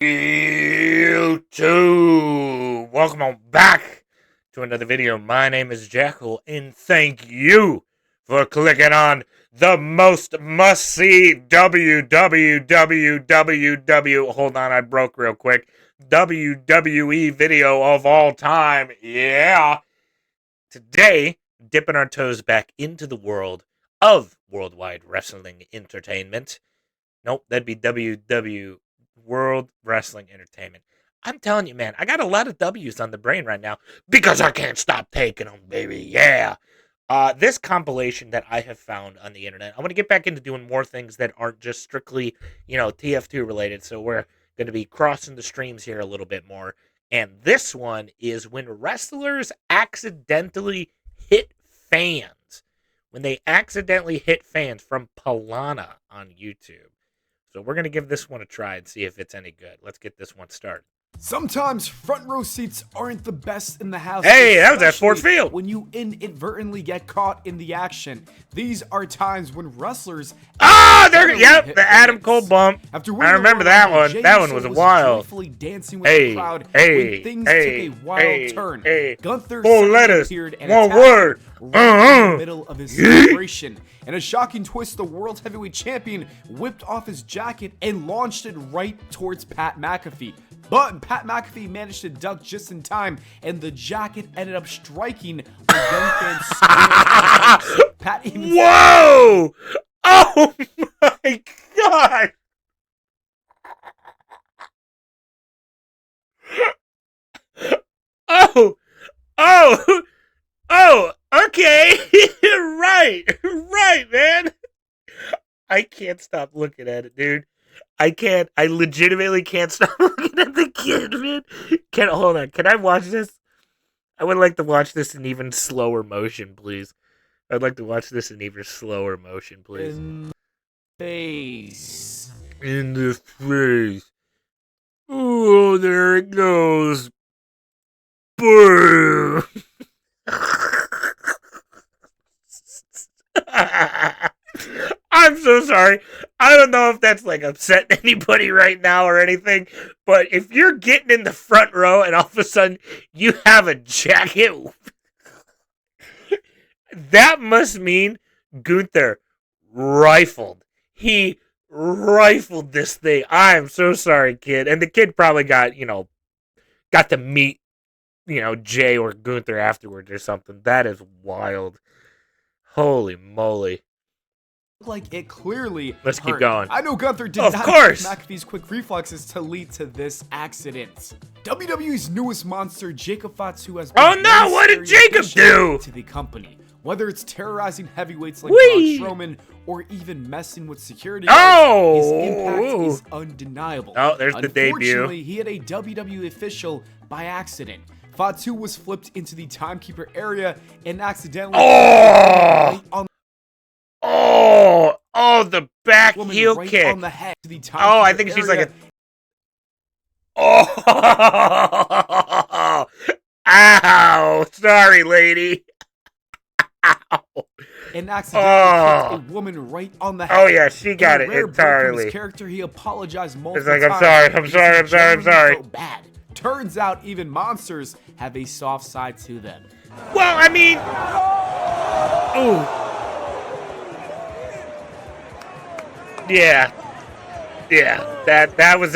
YouTube, welcome on back to another video. My name is Jackal, and thank you for clicking on the most must-see WWW. Hold on, I broke real quick. WWE video of all time. Yeah. Today, dipping our toes back into the world of worldwide wrestling entertainment. Nope, that'd be WW World Wrestling Entertainment. I'm telling you, man, I got a lot of W's on the brain right now because I can't stop taking them, baby. Yeah. This compilation that I have found on the internet, I want to get back into doing more things that aren't just strictly, TF2 related. So we're going to be crossing the streams here a little bit more. And this one is when wrestlers accidentally hit fans. When they accidentally hit fans from Palana on YouTube. So we're going to give this one a try and see if it's any good. Let's get this one started. Sometimes front row seats aren't the best in the house. Hey, that was at Ford Field. When you inadvertently get caught in the action. These are times when wrestlers... the Adam Cole bump. I remember that one. That one was wild. Dancing with the crowd when things took a wild turn. Gunther appeared and one word. Right in the middle of his celebration. In a shocking twist, the World Heavyweight Champion whipped off his jacket and launched it right towards Pat McAfee. But Pat McAfee managed to duck just in time, and the jacket ended up striking a young fan's skull. Pat even Whoa! Oh my god! Oh, okay. right, man. I can't stop looking at it, dude. I legitimately can't stop looking at the kid, man. Hold on, can I watch this? I would like to watch this in even slower motion, please. I'd like to watch this in even slower motion, please. In the face. Oh, there it goes. Boom. I'm so sorry. I don't know if that's like upsetting anybody right now or anything, but if you're getting in the front row and all of a sudden you have a jacket, that must mean Gunther rifled. He rifled this thing. I'm so sorry, kid. And the kid probably got to meet, Jay or Gunther afterwards or something. That is wild. Holy moly. Like it clearly Let's hurt. keep going. I know Gunther did of not course. use McAfee's quick reflexes to lead to this accident. WWE's newest monster, Jacob Fatu, has been what did Jacob do to the company? Whether it's terrorizing heavyweights like Whee! Braun Strowman or even messing with security guards, his impact is undeniable. Oh, there's the debut. Unfortunately, he had a WWE official by accident. Fatu was flipped into the timekeeper area and accidentally the back heel right kick. On the head to the I think she's like ow, sorry, lady. Ow. And accidentally kicked a woman right on the head. Oh yeah, she got it entirely. His character, he apologized multiple times. It's like, I'm sorry. So bad. Turns out even monsters have a soft side to them. Well, I mean, that was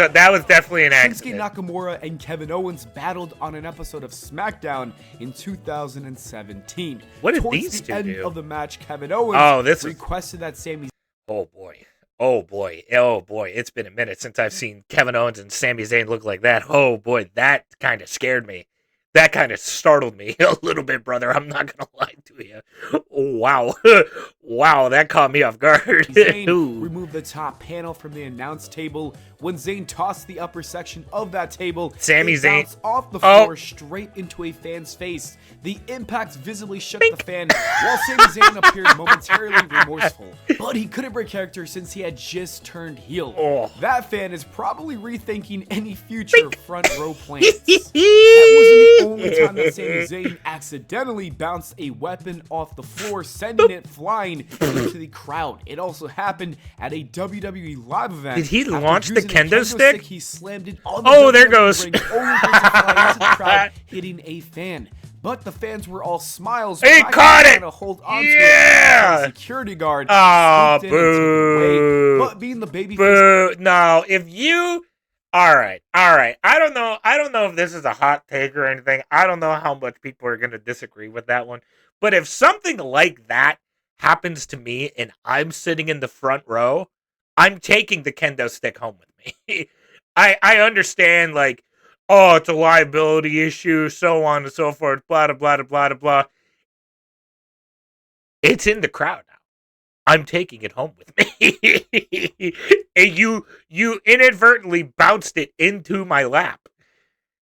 definitely an accident. Shinsuke Nakamura and Kevin Owens battled on an episode of SmackDown in 2017. What did Towards these the two end do? of the match, Kevin Owens requested that Sami. Oh boy. It's been a minute since I've seen Kevin Owens and Sami Zayn look like that. Oh boy, that kind of scared me. That kind of startled me a little bit, brother. I'm not going to lie to you. Oh, wow. Wow, that caught me off guard. Zayn removed the top panel from the announce table. When Zayn tossed the upper section of that table, Sami Zayn bounced off the floor straight into a fan's face. The impact visibly shook the fan, while Sami Zayn appeared momentarily remorseful. But he couldn't break character since he had just turned heel. That fan is probably rethinking any future front row plans. That wasn't the only time that Sami Zayn accidentally bounced a weapon off the floor, sending it flying into the crowd. It also happened at a WWE live event. Did he After launch the using a kendo stick? He slammed it on the Oh, there WWE goes. ring, only for it to fly into the crowd, hitting a fan. But the fans were all smiles. He trying caught it! to hold on Yeah! to it. The security guard Oh, swooped in and took it away. boo. But being the baby Boo. No, if you... All right. I don't know if this is a hot take or anything. I don't know how much people are going to disagree with that one. But if something like that happens to me and I'm sitting in the front row, I'm taking the kendo stick home with me. I understand, like, oh, it's a liability issue, so on and so forth, blah, blah, blah, blah, blah. It's in the crowd now. I'm taking it home with me. And you inadvertently bounced it into my lap.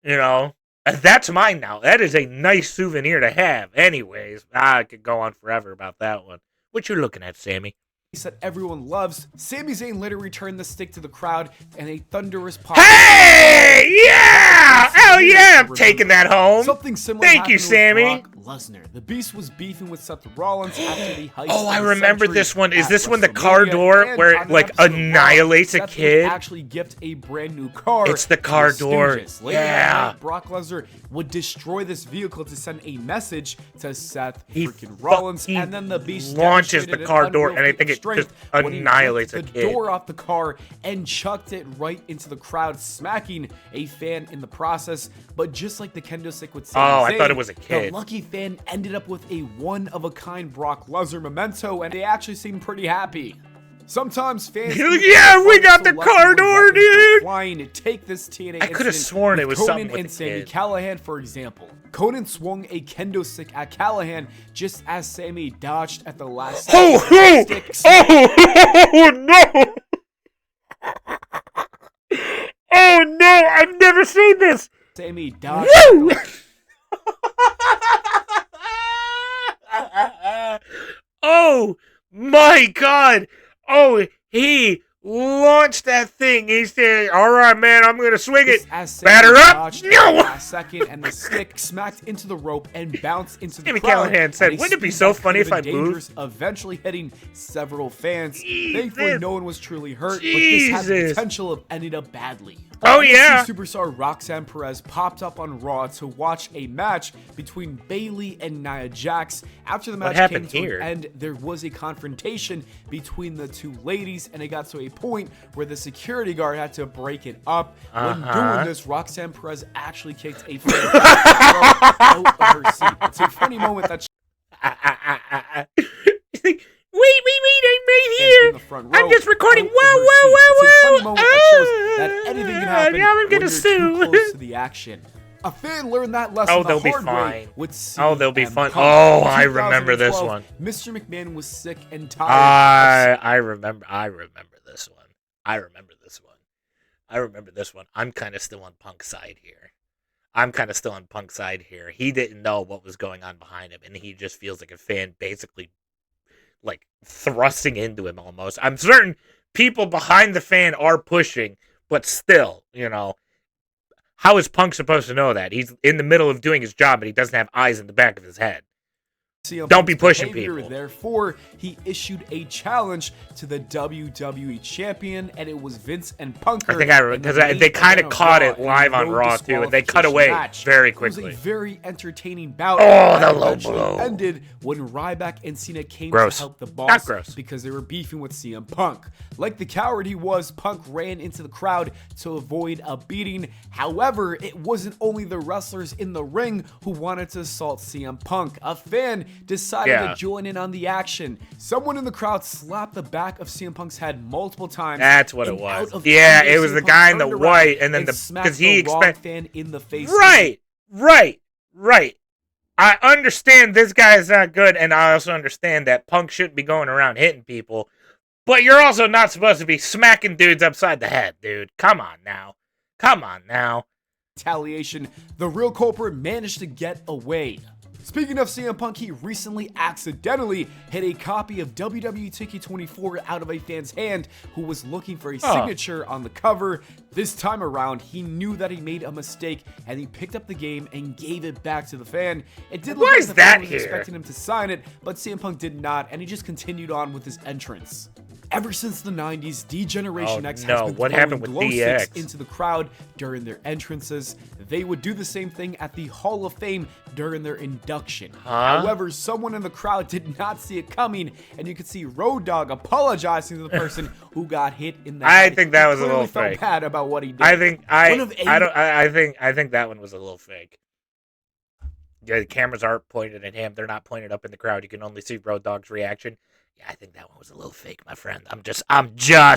You know, that's mine now. That is a nice souvenir to have. Anyways, I could go on forever about that one. What you looking at, Sammy? that everyone loves. Sami Zayn later returned the stick to the crowd and a thunderous pop. Hey! Yeah! Hell yeah! I'm taking that home. Something similar Thank you, happened with Sammy. Brock Lesnar. The Beast was beefing with Seth Rollins after the heist. Oh, I of the remember century this one. Is at this one the car WrestleMania, door and where on it, an like, episode of Raw, annihilates a Seth would kid? actually gift a brand new car. It's the to car the door. Stooges. Later that Yeah. night, Brock Lesnar would destroy this vehicle to send a message to Seth He freaking Rollins, fucking and then the Beast launches the demonstrated car an door, and I unreal think feat it of just strength when he annihilates ripped a the kid. door off the car and chucked it right into the crowd, smacking a fan in the process. But just like the kendo stick would say, Oh, I thought it was a kid. The lucky fan ended up with a one-of-a-kind Brock Lesnar memento, and they actually seemed pretty happy. Sometimes fans... Yeah, we got the car door, dude! Flying to take this TNA I could have incident sworn it with was Conan something with and the Sami kid. Callihan, for example. Conan swung a kendo stick at Callahan just as Sami dodged at the last Oh, second. oh no! Oh no! I've never seen this. Sami dodged. Woo! Oh my God! Oh, he launched that thing. He said, "All right, man, I'm gonna swing it. Batter up!" No. Last second, and the stick smacked into the rope and bounced into the Sami crowd. Callihan said, at a "Wouldn't it be speed so that funny could if I have been moved?" dangerous, eventually hitting several fans. Jesus. Thankfully, no one was truly hurt, but this had the Jesus. potential of ending up badly. Oh, NXT yeah. Superstar Roxanne Perez popped up on Raw to watch a match between Bayley and Nia Jax. After the match happened came to here? an end, there was a confrontation between the two ladies, and it got to a point where the security guard had to break it up. When doing this, Roxanne Perez actually kicked a fan out of her seat. It's a funny moment that Wait, I'm right in here. the front I'm row just recording. out of Whoa, her whoa, seat. whoa, It's a funny whoa. moment that shows that anything can happen Now I'm when gonna you're sue. too close to the action. A fan learned that lesson Oh, the they'll be hard way fine. with Oh, they'll be CM fun. Punk. Oh, In I remember this 2012, one. Mr. McMahon was sick and tired. I remember this one. I remember this one. I'm kind of still on Punk's side here. He didn't know what was going on behind him, and he just feels like a fan basically like thrusting into him almost. I'm certain people behind the fan are pushing, but still, you know, how is Punk supposed to know that? He's in the middle of doing his job, and he doesn't have eyes in the back of his head. CM Don't be Punk's pushing behavior. people. Therefore, he issued a challenge to the WWE champion, and it was Vince and Punker. I think I in the because main they kind of event caught Raw it in a live on no Raw too, and they cut disqualification away match. very It was quickly. a very entertaining bout. Oh, that the low eventually blow. ended when Ryback and Cena came Gross. to help the Not boss gross. because they were beefing with CM Punk. Like the coward he was, Punk ran into the crowd to avoid a beating. However, it wasn't only the wrestlers in the ring who wanted to assault CM Punk. A fan decided Yeah. to join in on the action. Someone in the crowd slapped the back of CM Punk's head multiple times. That's what it and was. out of Yeah, anger, it was CM the Punk guy in the turned around white, and then smacked because he the Raw expect fan in the face. right. I understand this guy is not good, and I also understand that Punk shouldn't be going around hitting people. But you're also not supposed to be smacking dudes upside the head, dude. Come on now. Retaliation, the real culprit managed to get away. Speaking of CM Punk, he recently accidentally hit a copy of WWE 2K24 out of a fan's hand who was looking for a signature on the cover. This time around, he knew that he made a mistake and he picked up the game and gave it back to the fan. It did look like the fan was expecting him to sign it, but CM Punk did not, and he just continued on with his entrance. Ever since the 90s, D-Generation X has been throwing glow sticks into the crowd during their entrances. They would do the same thing at the Hall of Fame during their induction. However, someone in the crowd did not see it coming, and you could see Road Dogg apologizing to the person who got hit in the head. I think that was a little fake. Felt bad about what he did. I think that one was a little fake. Yeah, the cameras aren't pointed at him. They're not pointed up in the crowd. You can only see Road Dogg's reaction. Yeah, I think that one was a little fake, my friend. I'm just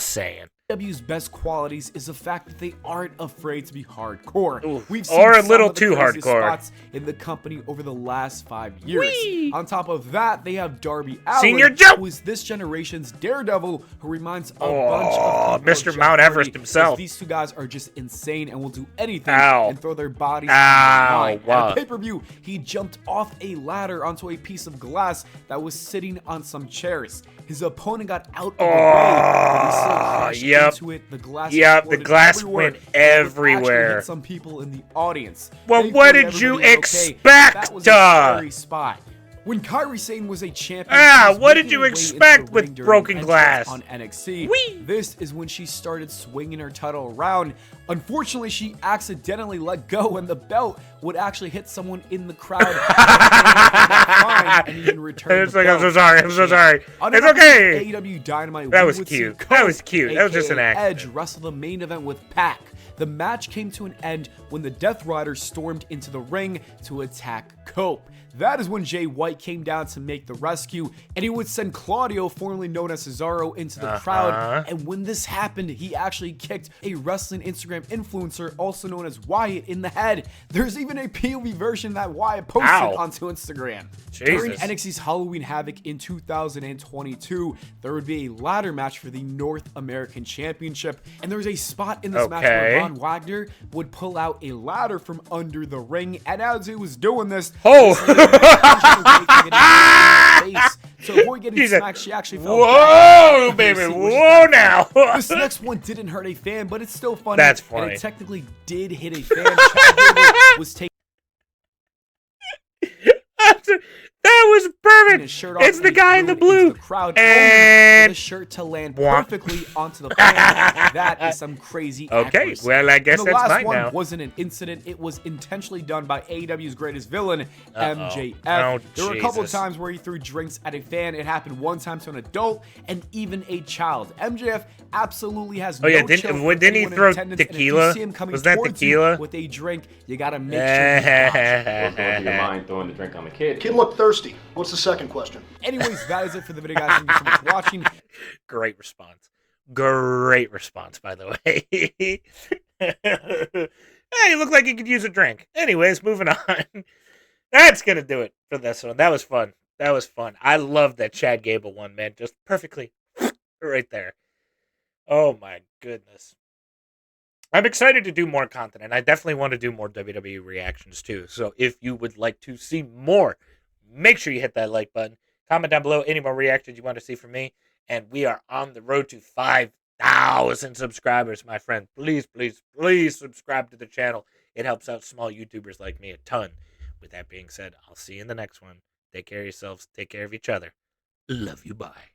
saying. AEW's best qualities is the fact that they aren't afraid to be hardcore. Oof. We've seen or a little too hardcore spots in the company over the last 5 years. Whee! On top of that, they have Darby Allin, Senior Joe, who is this generation's Daredevil, who reminds a bunch of Mr. Mount Everest himself. These two guys are just insane and will do anything and throw their bodies on the line. At a pay-per-view, he jumped off a ladder onto a piece of glass that was sitting on some chairs. His opponent got out of the way, but he still crashed into it. The glass went everywhere. Hit some people in the audience. Well, what did you expect? That was a scary spot. When Kairi Sane was a champion, what did you expect with broken glass on NXT? This is when she started swinging her title around. Unfortunately, she accidentally let go, and the belt would actually hit someone in the crowd. And even return it's like, I'm so sorry. It's okay. AEW Dynamite. That was cute. That was just an act. Edge wrestled the main event with Pac. The match came to an end when the Death Rider stormed into the ring to attack Cope. That is when Jay White came down to make the rescue, and he would send Claudio, formerly known as Cesaro, into the crowd. And when this happened, he actually kicked a wrestling Instagram influencer, also known as Wyatt, in the head. There's even a POV version that Wyatt posted onto Instagram. During NXT's Halloween Havoc in 2022, there would be a ladder match for the North American Championship, and there was a spot in this match where Von Wagner would pull out a ladder from under the ring, and as he was doing this, to avoid getting smacked, she actually fell back. Baby, whoa now. This next one didn't hurt a fan, but it's still funny. That's funny. And it technically did hit a fan. Chad Gable was taking that was perfect. It's the guy in the blue. And the shirt to land perfectly onto the fan. That is some crazy accuracy. Well, I guess that's mine now. The last one wasn't an incident. It was intentionally done by AEW's greatest villain, MJF. There were a couple of times where he threw drinks at a fan. It happened one time to an adult and even a child. MJF absolutely has no chill. Didn't he throw tequila? Was that tequila? With a drink, you gotta make sure you watch. What's going through your mind throwing the drink on the kid? Kid looked thirsty. What's the second question? Anyways, that is it for the video, guys. Thank you so much for watching. Great response. Great response, by the way. Hey, you look like you could use a drink. Anyways, moving on. That's going to do it for this one. That was fun. I love that Chad Gable one, man. Just perfectly right there. Oh, my goodness. I'm excited to do more content, and I definitely want to do more WWE reactions, too. So if you would like to see more, make sure you hit that like button. Comment down below any more reactions you want to see from me. And we are on the road to 5,000 subscribers, my friend. Please, please, please subscribe to the channel. It helps out small YouTubers like me a ton. With that being said, I'll see you in the next one. Take care of yourselves. Take care of each other. Love you. Bye.